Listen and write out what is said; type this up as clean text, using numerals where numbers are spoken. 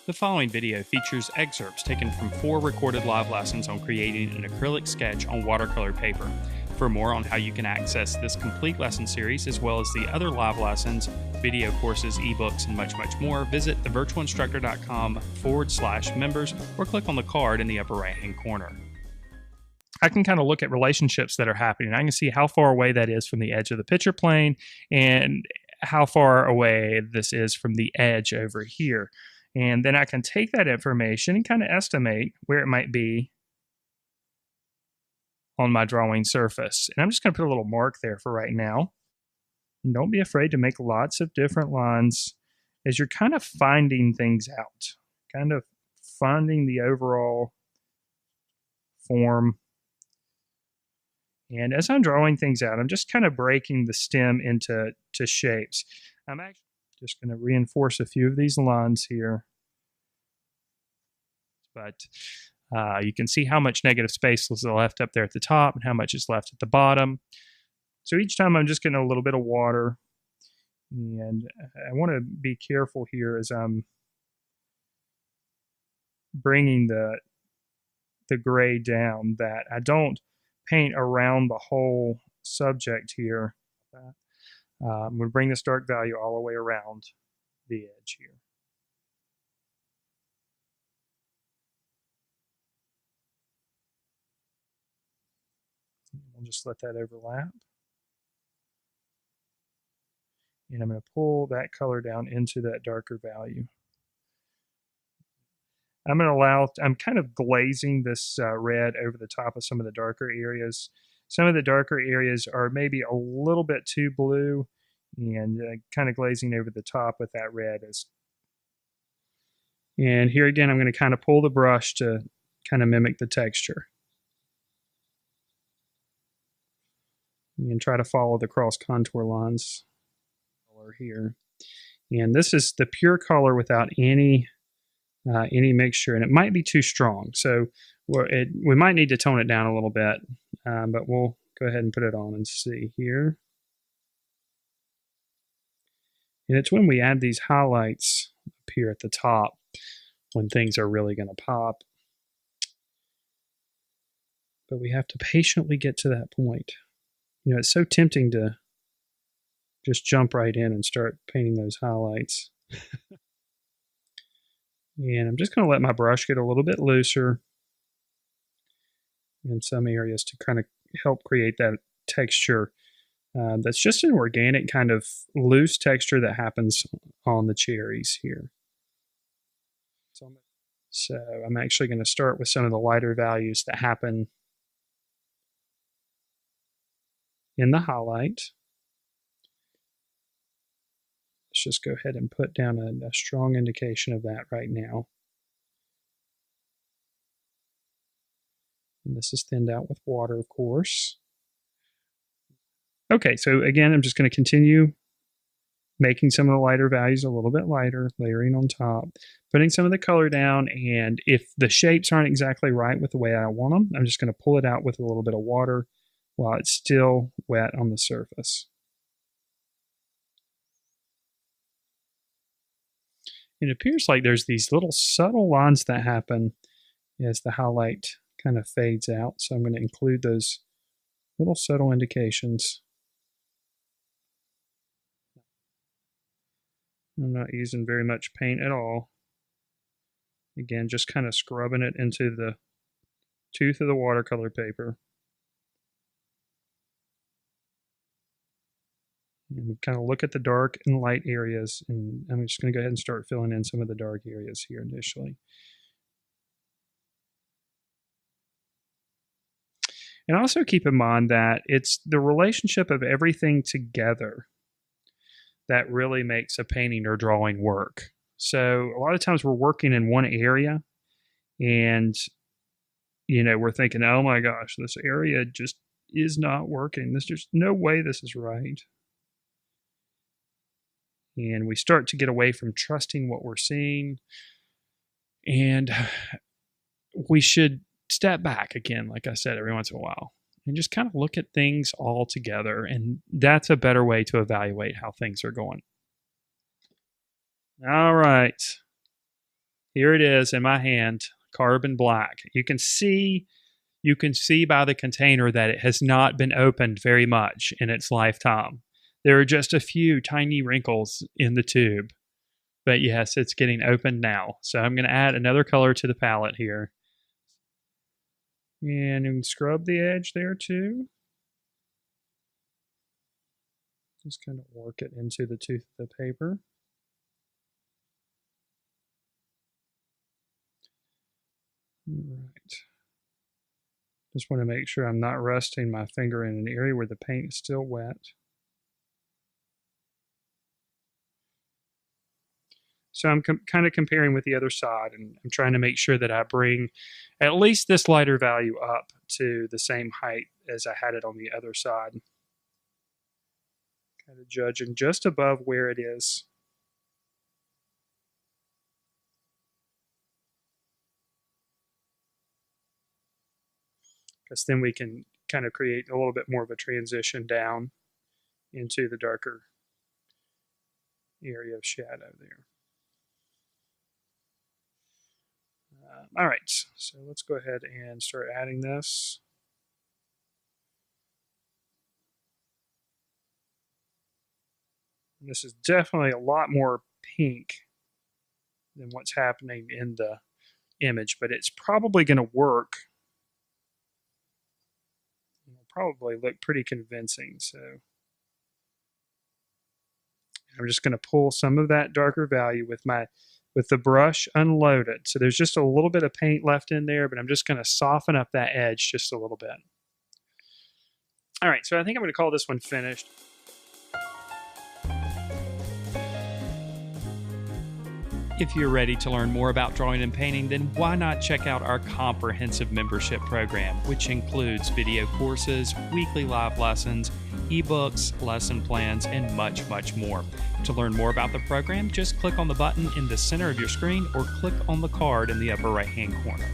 The following video features excerpts taken from 4 recorded live lessons on creating an acrylic sketch on watercolor paper. For more on how you can access this complete lesson series, as well as the other live lessons, video courses, ebooks, and much more, visit thevirtualinstructor.com/members or click on the card in the upper right-hand corner. I can kind of look at relationships that are happening. I can see how far away that is from the edge of the picture plane and how far away this is from the edge over here. And then I can take that information and kind of estimate where it might be on my drawing surface. And I'm just going to put a little mark there for right now. And don't be afraid to make lots of different lines as you're kind of finding things out, kind of finding the overall form. And as I'm drawing things out, I'm just kind of breaking the stem into shapes. I'm actually just going to reinforce a few of these lines here. But you can see how much negative space is left up there at the top and how much is left at the bottom. So each time I'm just getting a little bit of water. And I want to be careful here as I'm bringing the gray down that I don't paint around the whole subject here. I'm going to bring this dark value all the way around the edge here. I'll just let that overlap. And I'm going to pull that color down into that darker value. I'm kind of glazing this red over the top of some of the darker areas. Some of the darker areas are maybe a little bit too blue, and kind of glazing over the top with that red. And here again, I'm going to kind of pull the brush to kind of mimic the texture. And try to follow the cross contour lines here. And this is the pure color without any mixture, and it might be too strong. So we might need to tone it down a little bit, but we'll go ahead and put it on and see here. And it's when we add these highlights up here at the top when things are really going to pop. But we have to patiently get to that point. You know, it's so tempting to just jump right in and start painting those highlights. And I'm just going to let my brush get a little bit looser in some areas to kind of help create that texture. That's just an organic kind of loose texture that happens on the cherries here. So I'm actually going to start with some of the lighter values that happen in the highlight. Let's just go ahead and put down a strong indication of that right now. And this is thinned out with water, of course. Okay, so again, I'm just going to continue making some of the lighter values a little bit lighter, layering on top, putting some of the color down, and if the shapes aren't exactly right with the way I want them, I'm just going to pull it out with a little bit of water while it's still wet on the surface. It appears like there's these little subtle lines that happen as the highlight kind of fades out, so I'm going to include those little subtle indications. I'm not using very much paint at all. Again, just kind of scrubbing it into the tooth of the watercolor paper. And kind of look at the dark and light areas, and I'm just going to go ahead and start filling in some of the dark areas here initially. And also keep in mind that it's the relationship of everything together that really makes a painting or drawing work. So a lot of times we're working in one area, and we're thinking, oh my gosh, this area just is not working. There's just no way this is right. And we start to get away from trusting what we're seeing. And we should step back again, like I said, every once in a while, and just kind of look at things all together. And that's a better way to evaluate how things are going. All right. Here it is in my hand, carbon black. You can see by the container that it has not been opened very much in its lifetime. There are just a few tiny wrinkles in the tube. But yes, it's getting opened now. So I'm going to add another color to the palette here. And you can scrub the edge there too. Just kind of work it into the tooth of the paper. All right. Just want to make sure I'm not resting my finger in an area where the paint is still wet. So I'm kind of comparing with the other side, and I'm trying to make sure that I bring at least this lighter value up to the same height as I had it on the other side. Kind of judging just above where it is. Because then we can kind of create a little bit more of a transition down into the darker area of shadow there. All right, so let's go ahead and start adding this. And this is definitely a lot more pink than what's happening in the image, but it's probably going to work. It'll probably look pretty convincing. So I'm just going to pull some of that darker value with the brush unloaded. So there's just a little bit of paint left in there, but I'm just going to soften up that edge just a little bit. All right, so I think I'm going to call this one finished. If you're ready to learn more about drawing and painting, then why not check out our comprehensive membership program, which includes video courses, weekly live lessons, ebooks, lesson plans, and much, much more. To learn more about the program, just click on the button in the center of your screen or click on the card in the upper right-hand corner.